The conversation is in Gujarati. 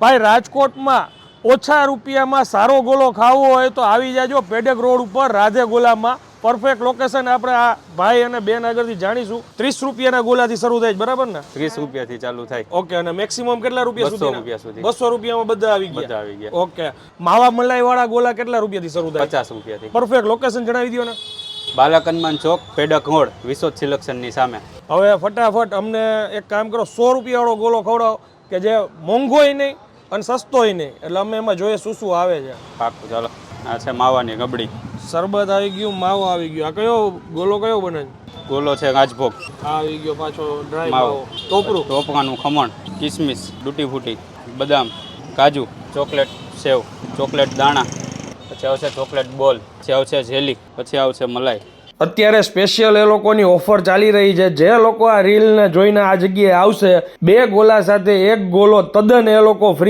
ભાઈ રાજકોટમાં ઓછા રૂપિયામાં સારો ગોલો ખાવો હોય તો આવી જાજો પેડક રોડ ઉપર રાધે ગોલામાં પરફેક્ટ લોકેશન આપણે આ ભાઈ અને બેન આગળથી જાણીશું 30 રૂપિયાના ગોલાથી શરૂ થાય બરાબર ને 30 રૂપિયાથી ચાલુ થાય ઓકે અને મેક્સિમમ કેટલા રૂપિયા 200 રૂપિયા સુધી 200 રૂપિયામાં બધા આવી બધા આવી ગયા ગયા ઓકે માવા મલાઈ વાળા ગોલા કેટલા રૂપિયાથી શરૂ થાય 50 રૂપિયાથી પરફેક્ટ લોકેશન જણાવી દો ને બાલાકનમાન ચોક પેડક રોડ વિશોદ સિલેક્શનની સામે હવે ફટાફટ અમને એક કામ કરો 100 રૂપિયા વાળો ગોલો ખવડાવો કે જે મોંઘોય નહીં અને સસ્તોય નહીં એટલે અમે એમાં જોઈએ શું શું આવે છે પાકું ચાલો આ છે માવાની ગબડી શરબત આવી ગયું માવો આવી ગયો આ કયો ગોલો કયો બને ગોલો છે રાજભોગ આ આવી ગયો પાછો ડ્રાય માવો માવો ટોપરું ટોપરાનું ખમણ કિસમિસ ડૂટી ફૂટી બદામ કાજુ ચોકલેટ સેવ ચોકલેટ દાણા પછી આવશે ચોકલેટ બોલ પછી આવશે જેલી પછી આવશે મલાઈ અત્યારે સ્પેશિયલ એ લોકોની ઓફર ચાલી રહી છે જે લોકો આ રીલને જોઈને આ જગ્યાએ આવશે 2 ગોલા સાથે 1 ગોલો તદ્દન એ લોકો ફ્રી